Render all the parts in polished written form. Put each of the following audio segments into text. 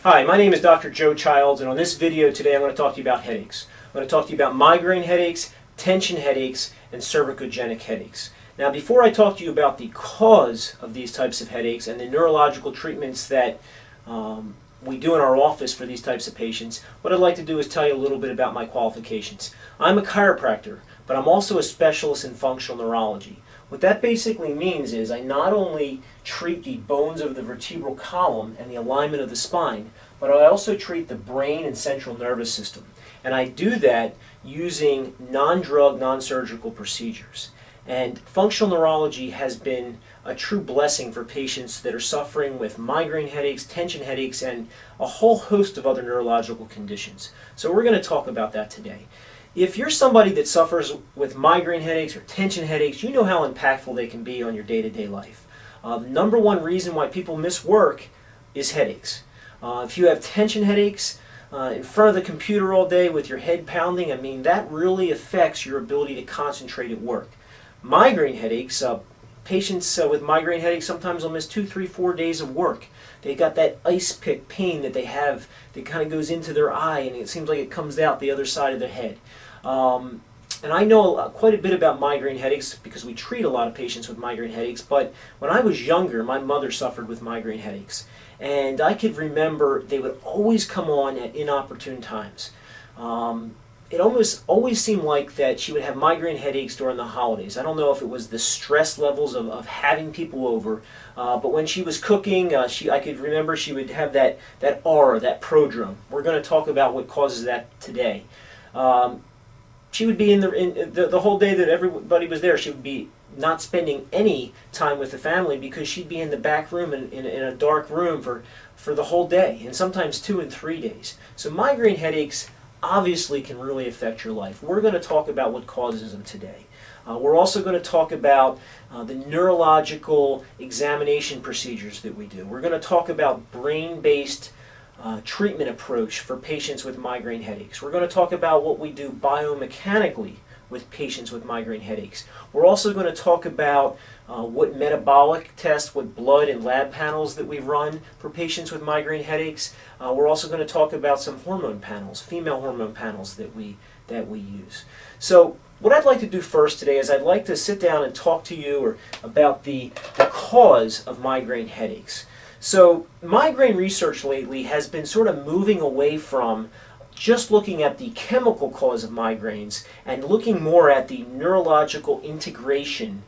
Hi, my name is Dr. Joe Childs, and on this video today I'm going to talk to you about headaches. I'm going to talk to you about migraine headaches, tension headaches, and cervicogenic headaches. Now, before I talk to you about the cause of these types of headaches and the neurological treatments that we do in our office for these types of patients, what I'd like to do is tell you a little bit about my qualifications. I'm a chiropractor, but I'm also a specialist in functional neurology. What that basically means is I not only treat the bones of the vertebral column and the alignment of the spine, but I also treat the brain and central nervous system. And I do that using non-drug, non-surgical procedures. And functional neurology has been a true blessing for patients that are suffering with migraine headaches, tension headaches, and a whole host of other neurological conditions. So we're going to talk about that today. If you're somebody that suffers with migraine headaches or tension headaches, you know how impactful they can be on your day-to-day life. The number one reason why people miss work is headaches. If you have tension headaches in front of the computer all day with your head pounding, I mean, that really affects your ability to concentrate at work. Migraine headaches, patients with migraine headaches sometimes will miss 2, 3, 4 days of work. They got that ice pick pain that they have that kind of goes into their eye, and it seems like it comes out the other side of their head. And I know quite a bit about migraine headaches because we treat a lot of patients with migraine headaches, but when I was younger, my mother suffered with migraine headaches. And I could remember they would always come on at inopportune times. It almost always seemed like that she would have migraine headaches during the holidays. I don't know if it was the stress levels of having people over, but when she was cooking, I could remember she would have that aura, that prodrome. We're going to talk about what causes that today. She would be in the whole day that everybody was there. She would be not spending any time with the family because she'd be in the back room in a dark room for the whole day, and sometimes 2 and 3 days. So migraine headaches obviously can really affect your life. We're going to talk about what causes them today. We're also going to talk about the neurological examination procedures that we do. We're going to talk about brain-based treatment approach for patients with migraine headaches. We're going to talk about what we do biomechanically with patients with migraine headaches. We're also going to talk about what metabolic tests, what blood and lab panels that we run for patients with migraine headaches. We're also going to talk about some hormone panels, female hormone panels that we use. So what I'd like to do first today is I'd like to sit down and talk to you about the cause of migraine headaches. So migraine research lately has been sort of moving away from just looking at the chemical cause of migraines and looking more at the neurological integration,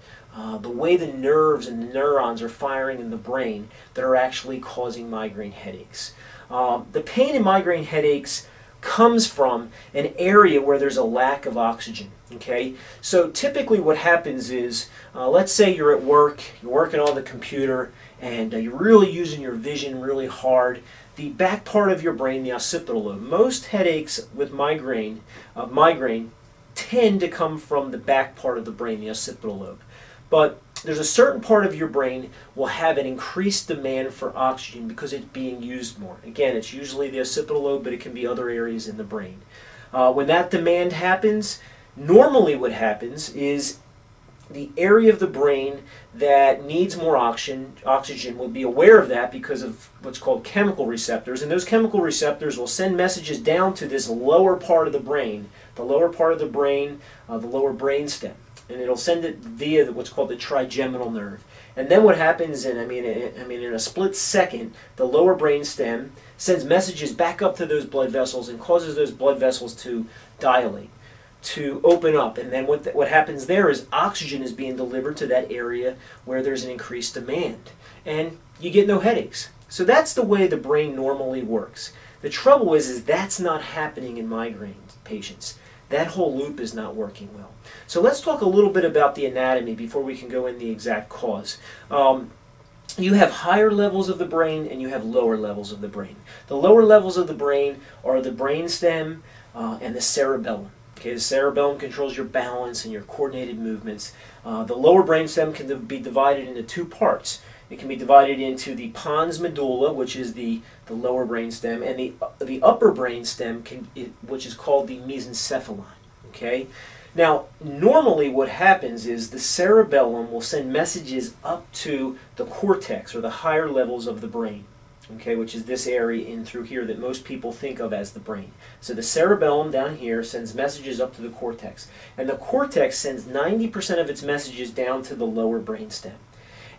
the way the nerves and the neurons are firing in the brain that are actually causing migraine headaches. The pain in migraine headaches comes from an area where there's a lack of oxygen. Okay, so typically what happens is, let's say you're at work, you're working on the computer, and you're really using your vision really hard. The back part of your brain, the occipital lobe, most headaches with migraine tend to come from the back part of the brain, the occipital lobe. But there's a certain part of your brain will have an increased demand for oxygen because it's being used more. Again, it's usually the occipital lobe, but it can be other areas in the brain. When that demand happens, normally what happens is the area of the brain that needs more oxygen will be aware of that because of what's called chemical receptors, and those chemical receptors will send messages down to this lower part of the brain, the lower brain stem, and it'll send it via what's called the trigeminal nerve. And then what happens, in a split second, the lower brain stem sends messages back up to those blood vessels and causes those blood vessels to dilate, to open up, and then what happens there is oxygen is being delivered to that area where there's an increased demand, and you get no headaches. So that's the way the brain normally works. The trouble is that's not happening in migraine patients. That whole loop is not working well. So let's talk a little bit about the anatomy before we can go in the exact cause. You have higher levels of the brain and you have lower levels of the brain. The lower levels of the brain are the brainstem and the cerebellum. Okay, the cerebellum controls your balance and your coordinated movements. The lower brainstem can be divided into 2 parts. It can be divided into the pons medulla, which is the lower brainstem, and the upper brainstem, which is called the mesencephalon. Okay, now normally what happens is the cerebellum will send messages up to the cortex or the higher levels of the brain. okay, which is this area in through here that most people think of as the brain. So the cerebellum down here sends messages up to the cortex, and the cortex sends 90% of its messages down to the lower brainstem.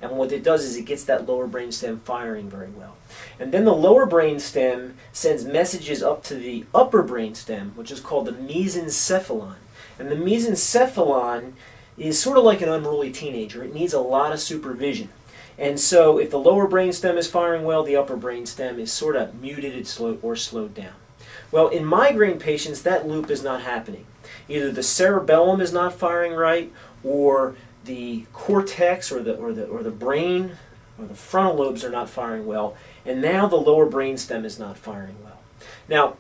And what it does is it gets that lower brainstem firing very well. And then the lower brainstem sends messages up to the upper brainstem, which is called the mesencephalon. And the mesencephalon is sort of like an unruly teenager. It needs a lot of supervision. And so if the lower brainstem is firing well, the upper brainstem is sort of muted or slowed down. Well, in migraine patients, that loop is not happening. Either the cerebellum is not firing right, or the cortex or the brain or the frontal lobes are not firing well, and now the lower brainstem is not firing well. Now,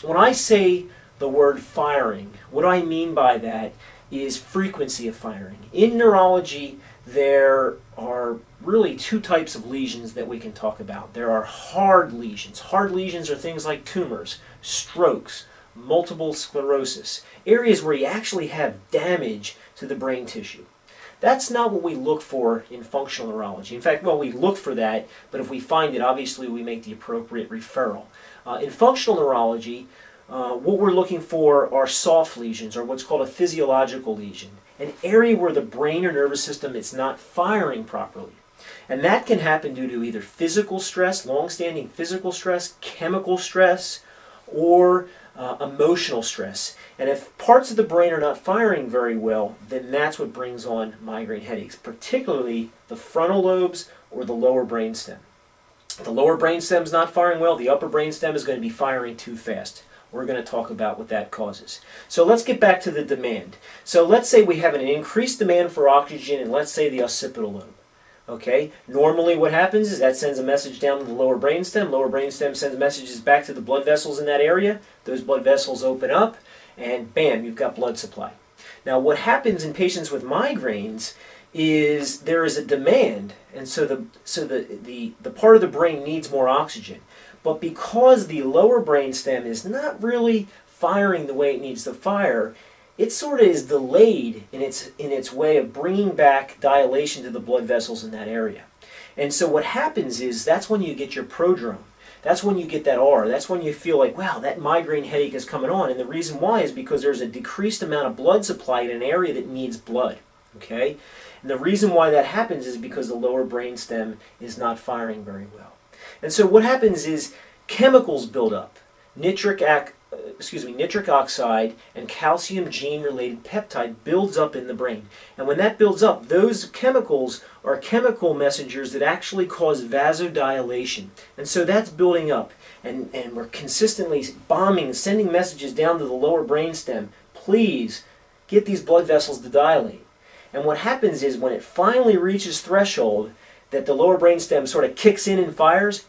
when I say the word firing, what I mean by that is frequency of firing. In neurology, there are really two types of lesions that we can talk about. There are hard lesions. Hard lesions are things like tumors, strokes, multiple sclerosis, areas where you actually have damage to the brain tissue. That's not what we look for in functional neurology. In fact, well, we look for that, but if we find it, obviously we make the appropriate referral. In functional neurology, what we're looking for are soft lesions, or what's called a physiological lesion, an area where the brain or nervous system is not firing properly. And that can happen due to either physical stress, long-standing physical stress, chemical stress, or emotional stress. And if parts of the brain are not firing very well, then that's what brings on migraine headaches, particularly the frontal lobes or the lower brainstem. If the lower brainstem is not firing well, the upper brainstem is going to be firing too fast. We're going to talk about what that causes. So let's get back to the demand. So let's say we have an increased demand for oxygen in, let's say, the occipital lobe. Okay, normally what happens is that sends a message down to the lower brainstem. Lower brainstem sends messages back to the blood vessels in that area. Those blood vessels open up, and bam, you've got blood supply. Now what happens in patients with migraines is there is a demand, and so the part of the brain needs more oxygen. But because the lower brainstem is not really firing the way it needs to fire, it sort of is delayed in its way of bringing back dilation to the blood vessels in that area. And so what happens is that's when you get your prodrome. That's when you get that R. That's when you feel like, wow, that migraine headache is coming on. And the reason why is because there's a decreased amount of blood supply in an area that needs blood. Okay? And the reason why that happens is because the lower brainstem is not firing very well. And so what happens is chemicals build up. Nitric oxide and calcium gene-related peptide builds up in the brain. And when that builds up, those chemicals are chemical messengers that actually cause vasodilation. And so that's building up. And we're consistently sending messages down to the lower brainstem. Please get these blood vessels to dilate. And what happens is when it finally reaches threshold, that the lower brainstem sort of kicks in and fires,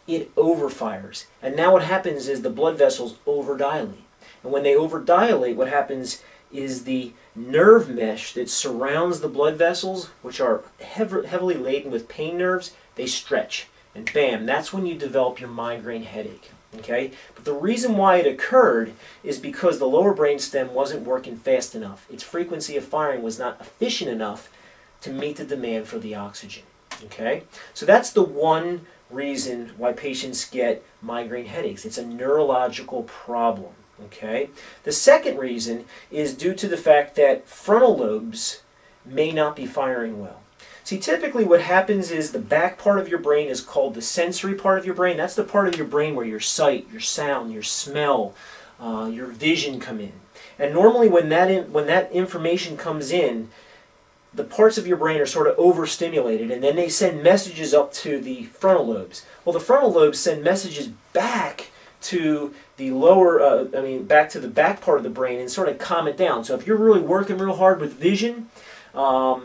it overfires. And now what happens is the blood vessels overdilate. And when they overdilate, what happens is the nerve mesh that surrounds the blood vessels, which are heavily laden with pain nerves, they stretch. And bam, that's when you develop your migraine headache. Okay? But the reason why it occurred is because the lower brainstem wasn't working fast enough. Its frequency of firing was not efficient enough to meet the demand for the oxygen. Okay? So that's the one reason why patients get migraine headaches. It's a neurological problem. Okay? The second reason is due to the fact that frontal lobes may not be firing well. See, typically what happens is the back part of your brain is called the sensory part of your brain. That's the part of your brain where your sight, your sound, your smell, your vision come in. And normally when that information comes in, the parts of your brain are sort of overstimulated, and then they send messages up to the frontal lobes. Well, the frontal lobes send messages back to the back to the back part of the brain and sort of calm it down. So if you're really working real hard with vision, your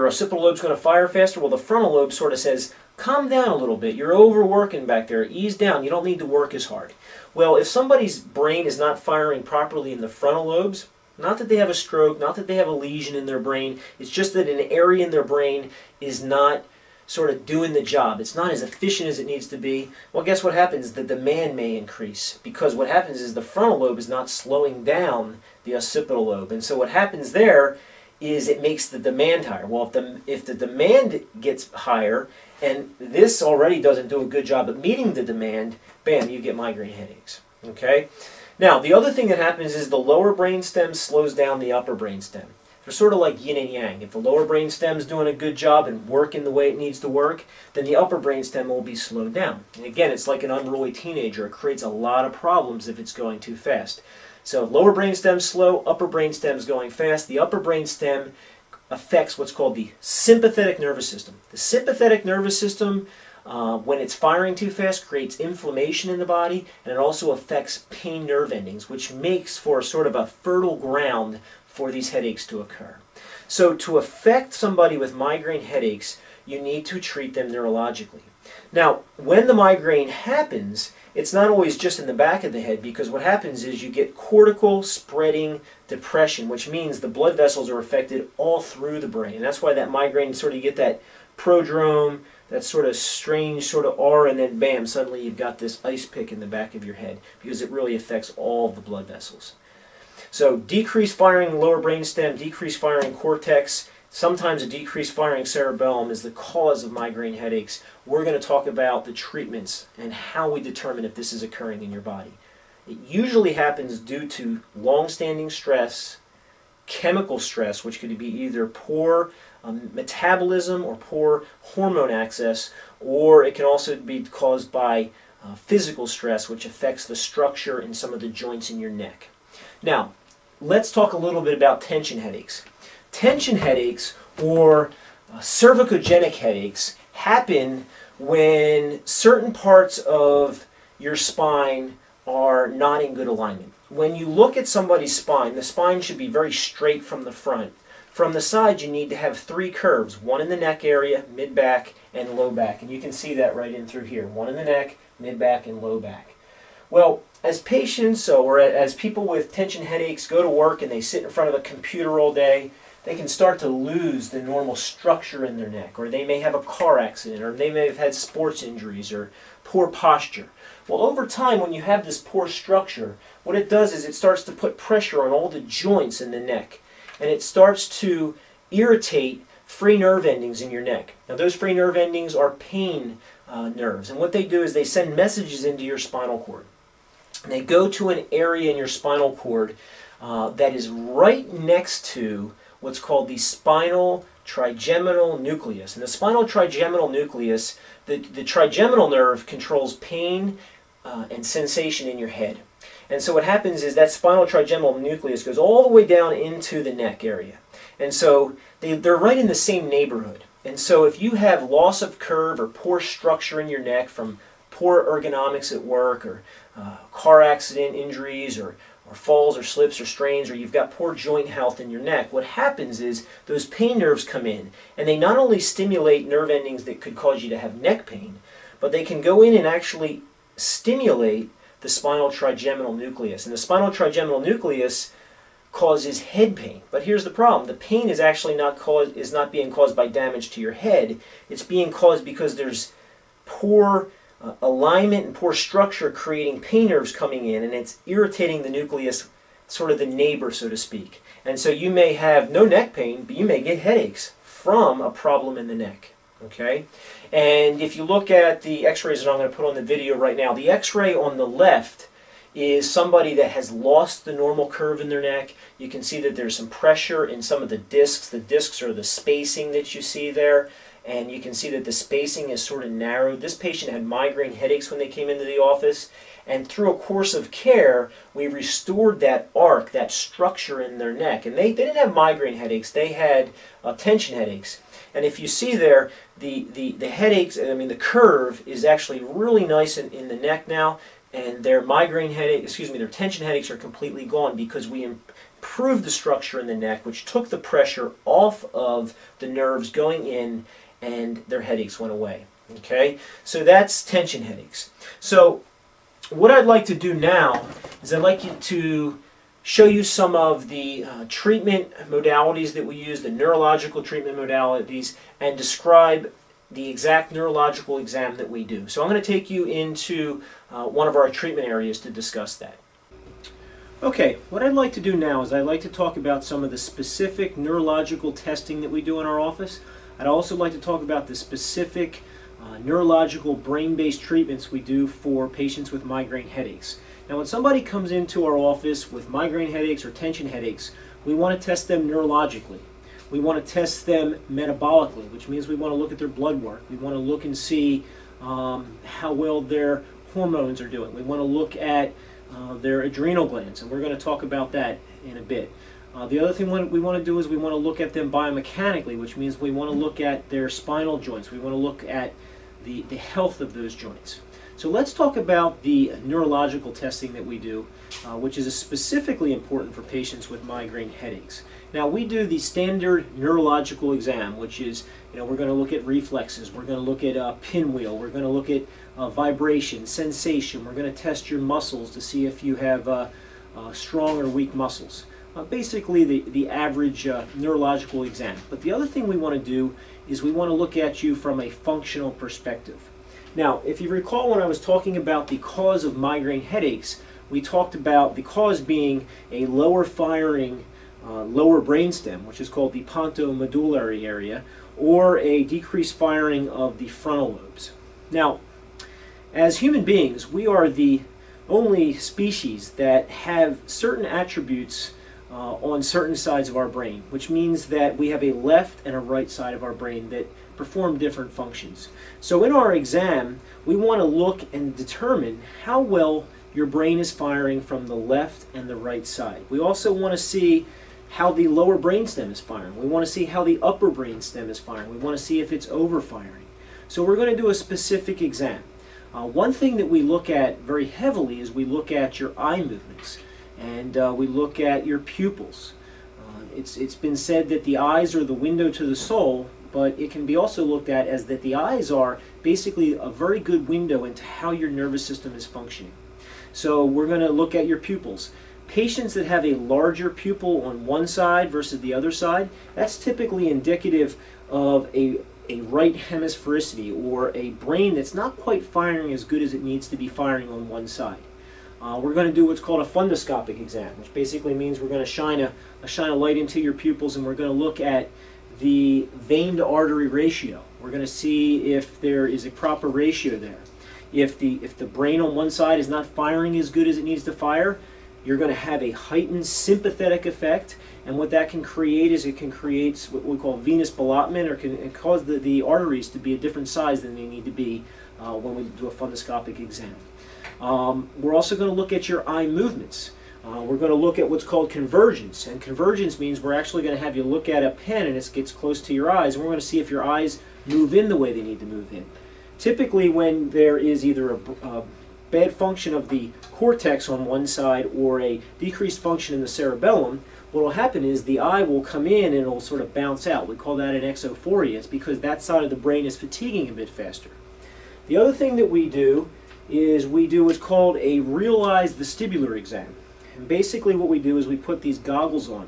occipital lobe's going to fire faster. Well, the frontal lobe sort of says, calm down a little bit. You're overworking back there. Ease down. You don't need to work as hard. Well, if somebody's brain is not firing properly in the frontal lobes, not that they have a stroke, not that they have a lesion in their brain, it's just that an area in their brain is not sort of doing the job. It's not as efficient as it needs to be. Well, guess what happens? The demand may increase, because what happens is the frontal lobe is not slowing down the occipital lobe. And so what happens there is it makes the demand higher. Well, if the demand gets higher And this already doesn't do a good job at meeting the demand. Bam, you get migraine headaches. Okay? Now, the other thing that happens is the lower brainstem slows down the upper brainstem. They're sort of like yin and yang. If the lower brainstem is doing a good job and working the way it needs to work, then the upper brainstem will be slowed down. And again, it's like an unruly teenager. It creates a lot of problems if it's going too fast. So lower brainstem slow, upper brainstem is going fast. The upper brainstem affects what's called the sympathetic nervous system. The sympathetic nervous system, when it's firing too fast, creates inflammation in the body, and it also affects pain nerve endings, which makes for sort of a fertile ground for these headaches to occur. So to affect somebody with migraine headaches, you need to treat them neurologically. Now, when the migraine happens, it's not always just in the back of the head, because what happens is you get cortical spreading depression, which means the blood vessels are affected all through the brain. And that's why that migraine, sort of you get that prodrome, that sort of strange sort of aura, and then bam, suddenly you've got this ice pick in the back of your head, because it really affects all the blood vessels. So decreased firing lower brainstem, decreased firing cortex, sometimes a decreased firing cerebellum is the cause of migraine headaches. We're going to talk about the treatments and how we determine if this is occurring in your body. It usually happens due to long-standing stress, chemical stress, which could be either poor metabolism or poor hormone access, or it can also be caused by physical stress, which affects the structure in some of the joints in your neck. Now, let's talk a little bit about tension headaches. Tension headaches, or cervicogenic headaches, happen when certain parts of your spine are not in good alignment. When you look at somebody's spine, the spine should be very straight from the front. From the side, you need to have three curves, one in the neck area, mid-back, and low back. And you can see that right in through here. One in the neck, mid-back, and low back. Well, as patients or as people with tension headaches go to work and they sit in front of a computer all day, they can start to lose the normal structure in their neck, or they may have a car accident, or they may have had sports injuries, or poor posture. Well, over time, when you have this poor structure, what it does is it starts to put pressure on all the joints in the neck, and it starts to irritate free nerve endings in your neck. Now, those free nerve endings are pain nerves, and what they do is they send messages into your spinal cord. And they go to an area in your spinal cord that is right next to what's called the spinal trigeminal nucleus. And the spinal trigeminal nucleus, the trigeminal nerve controls pain and sensation in your head. And so what happens is that spinal trigeminal nucleus goes all the way down into the neck area. And so they're right in the same neighborhood. And so if you have loss of curve or poor structure in your neck from poor ergonomics at work, or car accident injuries, or falls or slips or strains, or you've got poor joint health in your neck, what happens is those pain nerves come in, and they not only stimulate nerve endings that could cause you to have neck pain, but they can go in and actually stimulate the spinal trigeminal nucleus. And the spinal trigeminal nucleus causes head pain. But here's the problem. The pain is actually not being caused by damage to your head. It's being caused because there's poor alignment and poor structure creating pain nerves coming in, and it's irritating the nucleus, sort of the neighbor, so to speak. And so you may have no neck pain, but you may get headaches from a problem in the neck. Okay? And if you look at the x-rays that I'm going to put on the video right now, the x-ray on the left is somebody that has lost the normal curve in their neck. You can see that there's some pressure in some of the discs. The discs are the spacing that you see there. And you can see that the spacing is sort of narrowed. This patient had migraine headaches when they came into the office, and through a course of care, we restored that arc, that structure in their neck. And they didn't have migraine headaches, they had tension headaches. And if you see there, the headaches, I mean the curve is actually really nice in the neck now, and their their tension headaches are completely gone because we improved the structure in the neck, which took the pressure off of the nerves going in, and their headaches went away. Okay, so that's tension headaches. So what I'd like to do now is I'd like to show you some of the treatment modalities that we use, the neurological treatment modalities, and describe the exact neurological exam that we do. So I'm going to take you into one of our treatment areas to discuss that. Okay, what I'd like to do now is I'd like to talk about some of the specific neurological testing that we do in our office. I'd also like to talk about the specific neurological brain-based treatments we do for patients with migraine headaches. Now when somebody comes into our office with migraine headaches or tension headaches, we want to test them neurologically. We want to test them metabolically, which means we want to look at their blood work. We want to look and see how well their hormones are doing. We want to look at their adrenal glands, and we're going to talk about that in a bit. The other thing we want to do is we want to look at them biomechanically, which means we want to look at their spinal joints. We want to look at the health of those joints. So let's talk about the neurological testing that we do, which is specifically important for patients with migraine headaches. Now we do the standard neurological exam, which is, we're going to look at reflexes, we're going to look at pinwheel, we're going to look at vibration, sensation, we're going to test your muscles to see if you have strong or weak muscles. Basically the average neurological exam. But the other thing we want to do is we want to look at you from a functional perspective. Now, if you recall when I was talking about the cause of migraine headaches, we talked about the cause being a lower firing lower brainstem, which is called the pontomedullary area, or a decreased firing of the frontal lobes. Now, as human beings, we are the only species that have certain attributes on certain sides of our brain, which means that we have a left and a right side of our brain that perform different functions. So in our exam, we want to look and determine how well your brain is firing from the left and the right side. We also want to see how the lower brainstem is firing. We want to see how the upper brainstem is firing. We want to see if it's overfiring. So we're going to do a specific exam. One thing that we look at very heavily is we look at your eye movements, and we look at your pupils. It's been said that the eyes are the window to the soul, but it can be also looked at as that the eyes are basically a very good window into how your nervous system is functioning. So we're going to look at your pupils. Patients that have a larger pupil on one side versus the other side, that's typically indicative of a right hemisphericity, or a brain that's not quite firing as good as it needs to be firing on one side. We're going to do what's called a fundoscopic exam, which basically means we're going to shine a light into your pupils, and we're going to look at the vein to artery ratio. We're going to see if there is a proper ratio there. If the brain on one side is not firing as good as it needs to fire, you're going to have a heightened sympathetic effect, and what that can create is it can create what we call venous ballottement, or can cause the arteries to be a different size than they need to be when we do a fundoscopic exam. We're also going to look at your eye movements. We're going to look at what's called convergence, and convergence means we're actually going to have you look at a pen and it gets close to your eyes, and we're going to see if your eyes move in the way they need to move in. Typically when there is either a bad function of the cortex on one side or a decreased function in the cerebellum, what will happen is the eye will come in and it will sort of bounce out. We call that an exophoria. It's because that side of the brain is fatiguing a bit faster. The other thing that we do is we do what's called a realized vestibular exam. And basically what we do is we put these goggles on.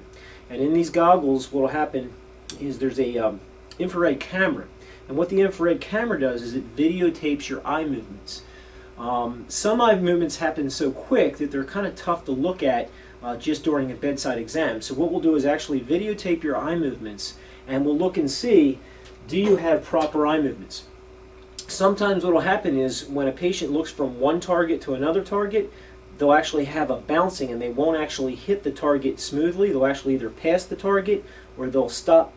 And in these goggles what will happen is there's a infrared camera. And what the infrared camera does is it videotapes your eye movements. Some eye movements happen so quick that they're kind of tough to look at just during a bedside exam. So what we'll do is actually videotape your eye movements, and we'll look and see, do you have proper eye movements? Sometimes what will happen is when a patient looks from one target to another target, they'll actually have a bouncing and they won't actually hit the target smoothly. They'll actually either pass the target or they'll stop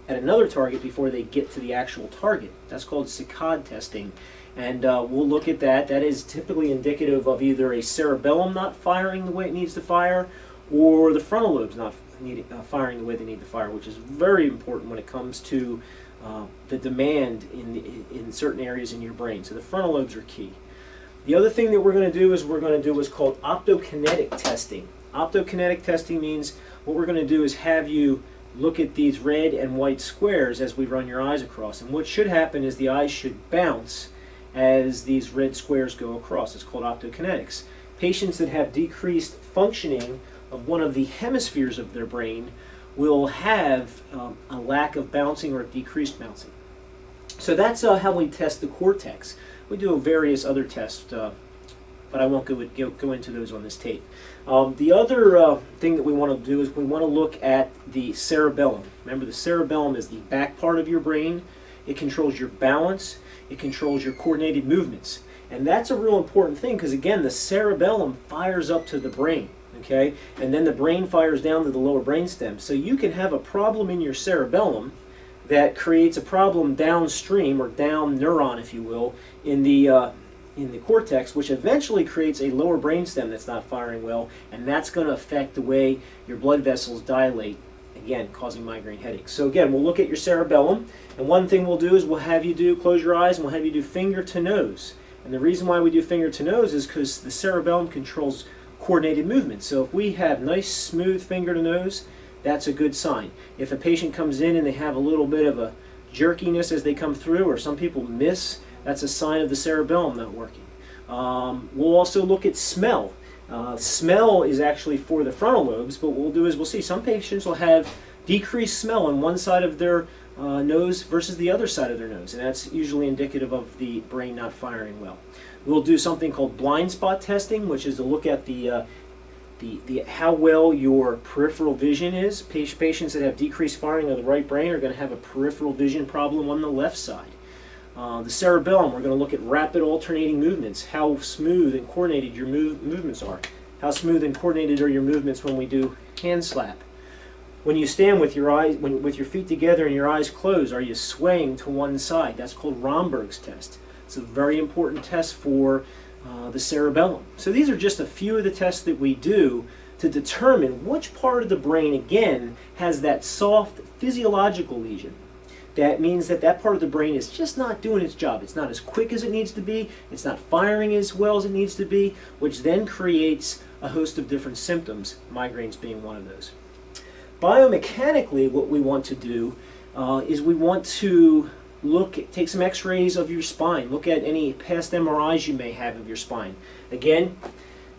at another target before they get to the actual target. That's called saccade testing. And we'll look at that. That is typically indicative of either a cerebellum not firing the way it needs to fire, or the frontal lobes not firing the way they need to fire, which is very important when it comes to the demand in certain areas in your brain. So the frontal lobes are key. The other thing that we're going to do is what's called optokinetic testing. Optokinetic testing means what we're going to do is have you look at these red and white squares as we run your eyes across. And what should happen is the eyes should bounce as these red squares go across. It's called optokinetics. Patients that have decreased functioning of one of the hemispheres of their brain will have a lack of bouncing or decreased bouncing. So that's how we test the cortex. We do various other tests, but I won't go into those on this tape. The other thing that we want to do is we want to look at the cerebellum. Remember, the cerebellum is the back part of your brain. it controls your balance, it controls your coordinated movements. And that's a real important thing because, again, the cerebellum fires up to the brain, okay? And then the brain fires down to the lower brainstem. So you can have a problem in your cerebellum that creates a problem downstream, or down neuron, if you will, in the cortex, which eventually creates a lower brainstem that's not firing well, and that's going to affect the way your blood vessels dilate, again, causing migraine headaches. So again, we'll look at your cerebellum, and one thing we'll do is we'll have you close your eyes, and we'll have you do finger to nose. And the reason why we do finger to nose is because the cerebellum controls coordinated movement. So if we have nice, smooth finger to nose, that's a good sign. If a patient comes in and they have a little bit of a jerkiness as they come through, or some people miss, that's a sign of the cerebellum not working. We'll also look at smell. Smell is actually for the frontal lobes, but what we'll do is we'll see some patients will have decreased smell on one side of their nose versus the other side of their nose, and that's usually indicative of the brain not firing well. We'll do something called blind spot testing, which is to look at how well your peripheral vision is. Patients that have decreased firing of the right brain are going to have a peripheral vision problem on the left side. The cerebellum, we're going to look at rapid alternating movements, how smooth and coordinated your movements are. How smooth and coordinated are your movements when we do hand slap? When you stand with your eyes, with your feet together and your eyes closed, are you swaying to one side? That's called Romberg's test. It's a very important test for the cerebellum. So these are just a few of the tests that we do to determine which part of the brain, again, has that soft physiological lesion. That means that that part of the brain is just not doing its job. It's not as quick as it needs to be. It's not firing as well as it needs to be, which then creates a host of different symptoms, migraines being one of those. Biomechanically, what we want to do is we want to take some x-rays of your spine, look at any past MRIs you may have of your spine. Again,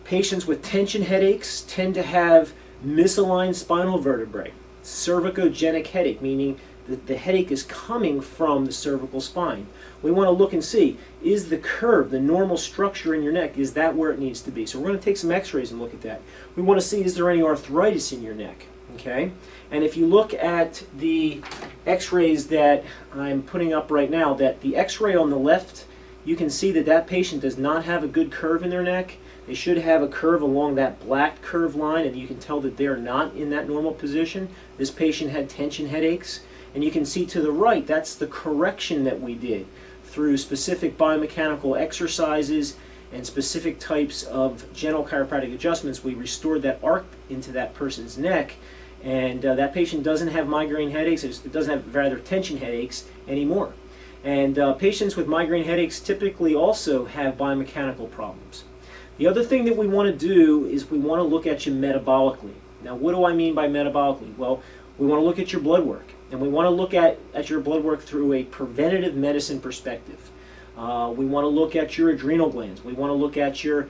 patients with tension headaches tend to have misaligned spinal vertebrae. Cervicogenic headache, meaning that the headache is coming from the cervical spine. We want to look and see, is the curve, the normal structure in your neck, is that where it needs to be? So we're going to take some x-rays and look at that. We want to see, is there any arthritis in your neck? Okay? And if you look at the x-rays that I'm putting up right now, that the x-ray on the left, you can see that that patient does not have a good curve in their neck. They should have a curve along that black curve line, and you can tell that they're not in that normal position. This patient had tension headaches. And you can see to the right, that's the correction that we did through specific biomechanical exercises and specific types of gentle chiropractic adjustments. We restored that arc into that person's neck, and that patient doesn't have migraine headaches. It doesn't have rather tension headaches anymore. And patients with migraine headaches typically also have biomechanical problems. The other thing that we want to do is we want to look at you metabolically. Now, what do I mean by metabolically? Well, we want to look at your blood work. And we want to look at your blood work through a preventative medicine perspective. We want to look at your adrenal glands. We want to look at your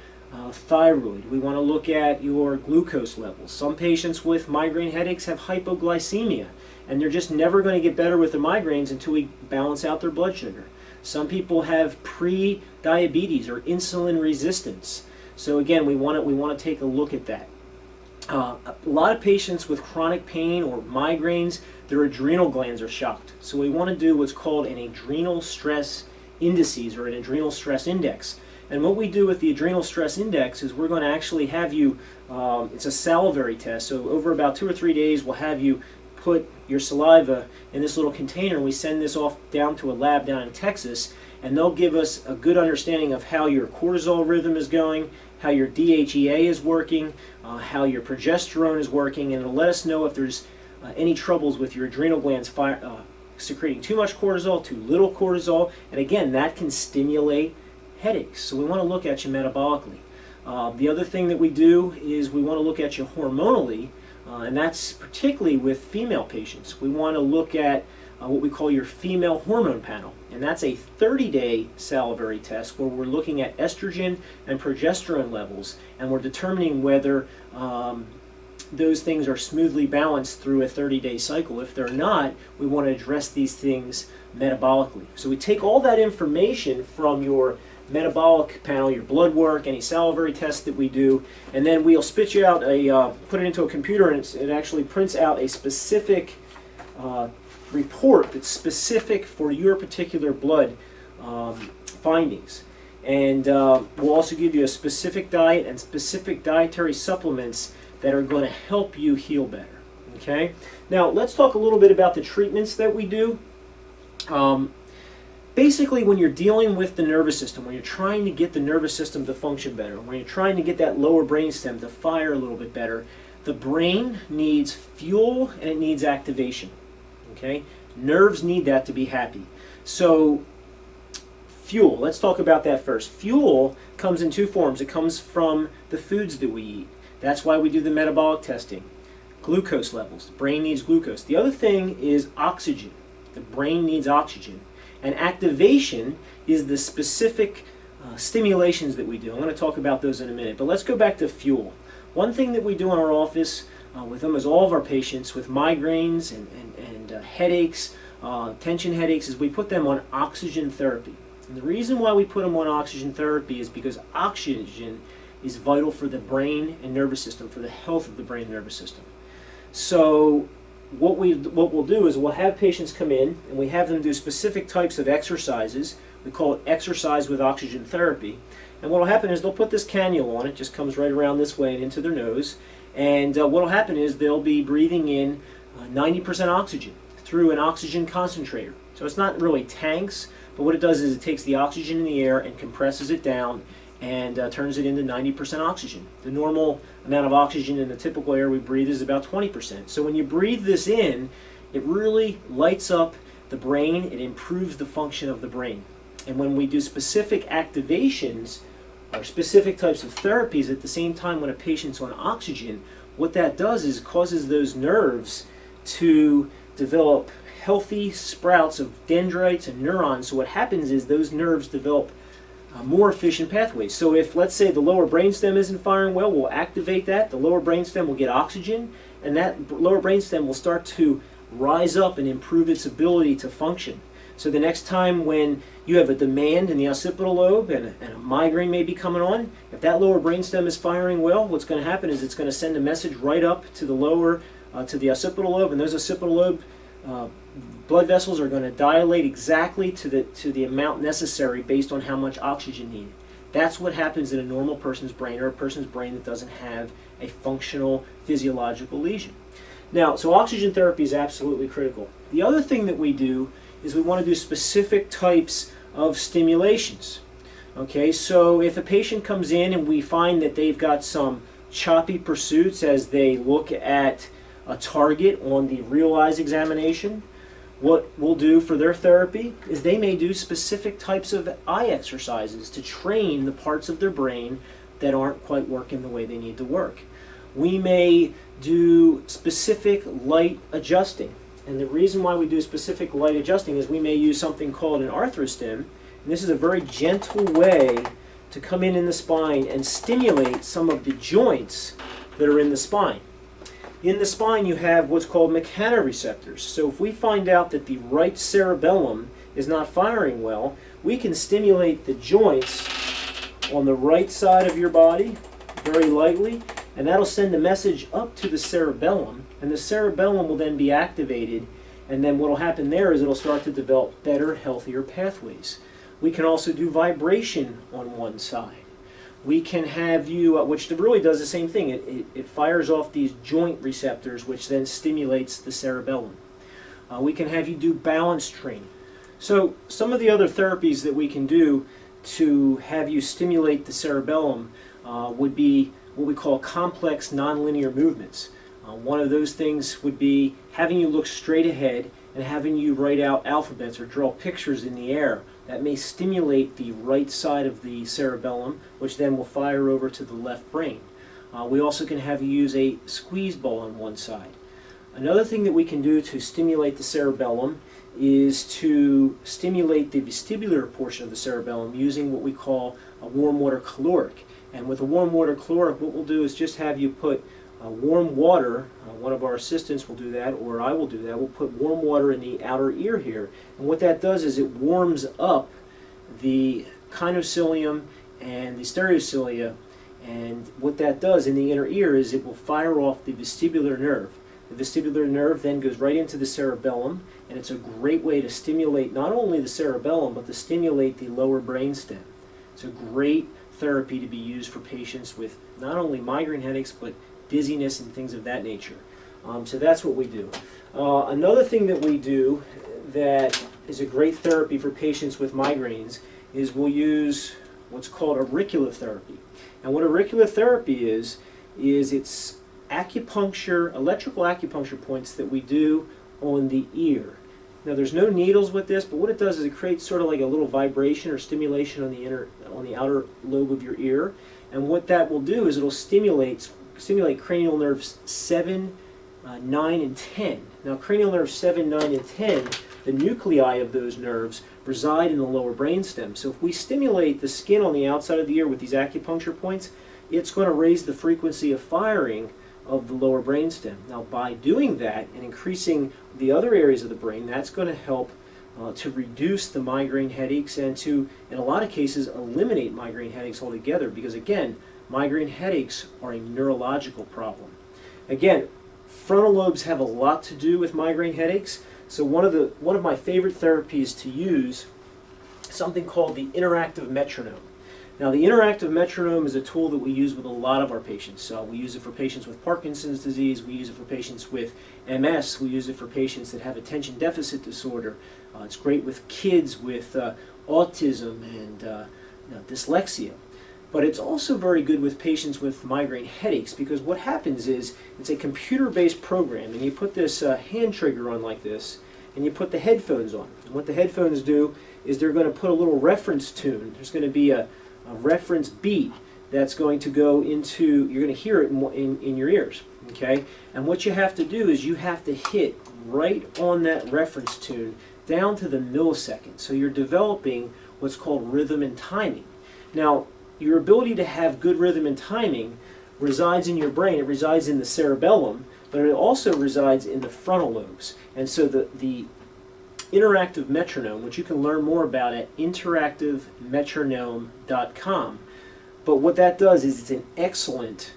thyroid. We want to look at your glucose levels. Some patients with migraine headaches have hypoglycemia, and they're just never going to get better with the migraines until we balance out their blood sugar. Some people have pre-diabetes or insulin resistance. So again, we want to take a look at that. A lot of patients with chronic pain or migraines, their adrenal glands are shocked. So we want to do what's called an adrenal stress indices, or an adrenal stress index. And what we do with the adrenal stress index is we're going to actually have you, it's a salivary test, so over about 2 or 3 days we'll have you put your saliva in this little container, and we send this off down to a lab down in Texas, and they'll give us a good understanding of how your cortisol rhythm is going, how your DHEA is working, how your progesterone is working, and it'll let us know if there's any troubles with your adrenal glands secreting too much cortisol, too little cortisol, and again, that can stimulate headaches. So we want to look at you metabolically. The other thing that we do is we want to look at you hormonally, and that's particularly with female patients. We want to look at what we call your female hormone panel, and that's a 30-day salivary test where we're looking at estrogen and progesterone levels, and we're determining whether those things are smoothly balanced through a 30-day cycle. If they're not, we want to address these things metabolically. So we take all that information from your metabolic panel, your blood work, any salivary tests that we do, and then we'll spit you out put it into a computer, and it actually prints out a specific report that's specific for your particular blood findings. And we'll also give you a specific diet and specific dietary supplements that are going to help you heal better. Okay? Now, let's talk a little bit about the treatments that we do. Basically, when you're dealing with the nervous system, when you're trying to get the nervous system to function better, when you're trying to get that lower brainstem to fire a little bit better, the brain needs fuel and it needs activation. Okay? Nerves need that to be happy. So, fuel, let's talk about that first. Fuel comes in two forms. It comes from the foods that we eat. That's why we do the metabolic testing. Glucose levels. The brain needs glucose. The other thing is oxygen. The brain needs oxygen. And activation is the specific stimulations that we do. I'm going to talk about those in a minute. But let's go back to fuel. One thing that we do in our office with almost all of our patients with migraines and headaches, tension headaches, is we put them on oxygen therapy. And the reason why we put them on oxygen therapy is because oxygen is vital for the brain and nervous system, for the health of the brain and nervous system. So what we'll do is we'll have patients come in and we have them do specific types of exercises. We call it exercise with oxygen therapy. And what will happen is they'll put this cannula on. It just comes right around this way and into their nose. And what will happen is they'll be breathing in 90% oxygen through an oxygen concentrator. So it's not really tanks, but what it does is it takes the oxygen in the air and compresses it down and turns it into 90% oxygen. The normal amount of oxygen in the typical air we breathe is about 20%. So when you breathe this in, it really lights up the brain. It improves the function of the brain. And when we do specific activations or specific types of therapies at the same time when a patient's on oxygen, what that does is causes those nerves to develop healthy sprouts of dendrites and neurons. So what happens is those nerves develop more efficient pathways. So if, let's say, the lower brainstem isn't firing well, we'll activate that. The lower brainstem will get oxygen, and that lower brainstem will start to rise up and improve its ability to function. So the next time when you have a demand in the occipital lobe and a migraine may be coming on, if that lower brainstem is firing well, what's going to happen is it's going to send a message right up to the lower, to the occipital lobe, and those occipital lobe blood vessels are going to dilate exactly to the amount necessary based on how much oxygen needed. That's what happens in a normal person's brain, or a person's brain that doesn't have a functional physiological lesion. Now, so oxygen therapy is absolutely critical. The other thing that we do is we want to do specific types of stimulations. Okay, so if a patient comes in and we find that they've got some choppy pursuits as they look at a target on the real eyes examination, what we'll do for their therapy is they may do specific types of eye exercises to train the parts of their brain that aren't quite working the way they need to work. We may do specific light adjusting. And the reason why we do specific light adjusting is we may use something called an arthrostim. And this is a very gentle way to come in the spine and stimulate some of the joints that are in the spine. In the spine, you have what's called mechanoreceptors. So if we find out that the right cerebellum is not firing well, we can stimulate the joints on the right side of your body very lightly, and that'll send a message up to the cerebellum, and the cerebellum will then be activated, and then what will happen there is it'll start to develop better, healthier pathways. We can also do vibration on one side. We can have you, which really does the same thing. It fires off these joint receptors, which then stimulates the cerebellum. We can have you do balance training. So some of the other therapies that we can do to have you stimulate the cerebellum would be what we call complex nonlinear movements. One of those things would be having you look straight ahead and having you write out alphabets or draw pictures in the air. That may stimulate the right side of the cerebellum, which then will fire over to the left brain. We also can have you use a squeeze ball on one side. Another thing that we can do to stimulate the cerebellum is to stimulate the vestibular portion of the cerebellum using what we call a warm water caloric. And with a warm water caloric, what we'll do is just have you put warm water, one of our assistants will do that, or I will do that. We'll put warm water in the outer ear here. And what that does is it warms up the kinocilium and the stereocilia. And what that does in the inner ear is it will fire off the vestibular nerve. The vestibular nerve then goes right into the cerebellum, and it's a great way to stimulate not only the cerebellum, but to stimulate the lower brainstem. It's a great therapy to be used for patients with not only migraine headaches, but dizziness and things of that nature. So that's what we do. Another thing that we do that is a great therapy for patients with migraines is we'll use what's called auricular therapy. And what auricular therapy is it's acupuncture, electrical acupuncture points that we do on the ear. Now there's no needles with this, but what it does is it creates sort of like a little vibration or stimulation on the outer lobe of your ear. And what that will do is it'll stimulate cranial nerves 7, 9, and 10. Now cranial nerves 7, 9, and 10, the nuclei of those nerves reside in the lower brainstem. So if we stimulate the skin on the outside of the ear with these acupuncture points, it's going to raise the frequency of firing of the lower brainstem. Now by doing that and increasing the other areas of the brain, that's going to help to reduce the migraine headaches and to, in a lot of cases, eliminate migraine headaches altogether, because again, migraine headaches are a neurological problem. Again, frontal lobes have a lot to do with migraine headaches, so one of my favorite therapies to use is something called the interactive metronome. Now the interactive metronome is a tool that we use with a lot of our patients. We use it for patients with Parkinson's disease, we use it for patients with MS, we use it for patients that have attention deficit disorder. It's great with kids with autism and dyslexia. But it's also very good with patients with migraine headaches, because what happens is it's a computer-based program, and you put this hand trigger on like this, and you put the headphones on. And what the headphones do is they're going to put a little reference tune. There's going to be a reference beat that's going to go into, you're going to hear it in your ears, okay? And what you have to do is you have to hit right on that reference tune down to the millisecond. So you're developing what's called rhythm and timing. Now, your ability to have good rhythm and timing resides in your brain. It resides in the cerebellum, but it also resides in the frontal lobes. And so the interactive metronome, which you can learn more about at interactivemetronome.com. But what that does is it's an excellent,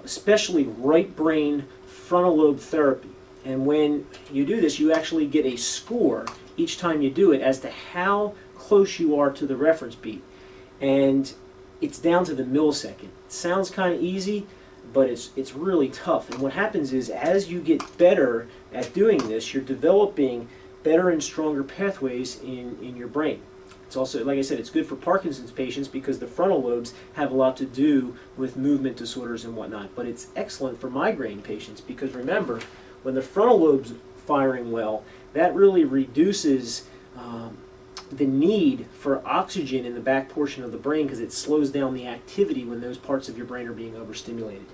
especially right brain frontal lobe therapy. And when you do this, you actually get a score each time you do it as to how close you are to the reference beat. And it's down to the millisecond. It sounds kind of easy, but it's really tough. And what happens is as you get better at doing this, you're developing better and stronger pathways in your brain. It's also, like I said, it's good for Parkinson's patients because the frontal lobes have a lot to do with movement disorders and whatnot. But it's excellent for migraine patients because remember, when the frontal lobe's firing well, that really reduces the need for oxygen in the back portion of the brain because it slows down the activity when those parts of your brain are being overstimulated.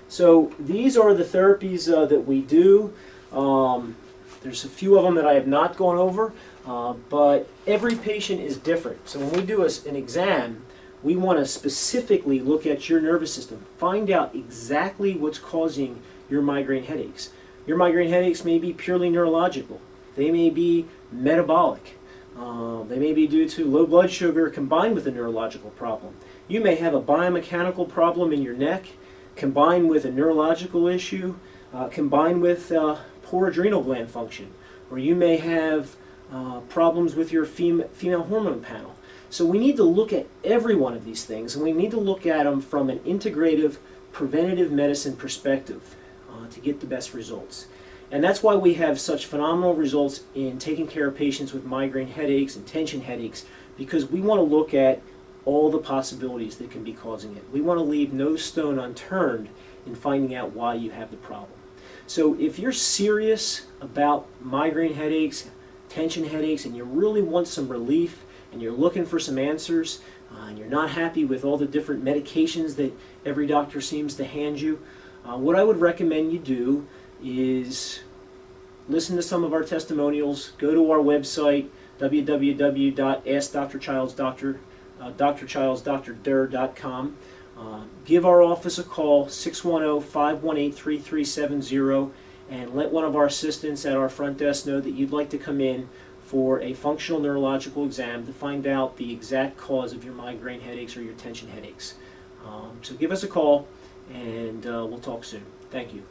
So these are the therapies that we do. There's a few of them that I have not gone over, but every patient is different. So when we do an exam, we want to specifically look at your nervous system, find out exactly what's causing your migraine headaches. Your migraine headaches may be purely neurological. They may be metabolic. They may be due to low blood sugar combined with a neurological problem. You may have a biomechanical problem in your neck combined with a neurological issue, combined with poor adrenal gland function, or you may have problems with your female hormone panel. So we need to look at every one of these things, and we need to look at them from an integrative preventative medicine perspective to get the best results. And that's why we have such phenomenal results in taking care of patients with migraine headaches and tension headaches, because we want to look at all the possibilities that can be causing it. We want to leave no stone unturned in finding out why you have the problem. So if you're serious about migraine headaches, tension headaches, and you really want some relief, and you're looking for some answers, and you're not happy with all the different medications that every doctor seems to hand you, what I would recommend you do is listen to some of our testimonials, go to our website, www.askdrchildsdr.com. Give our office a call, 610-518-3370, and let one of our assistants at our front desk know that you'd like to come in for a functional neurological exam to find out the exact cause of your migraine headaches or your tension headaches. So give us a call, and we'll talk soon. Thank you.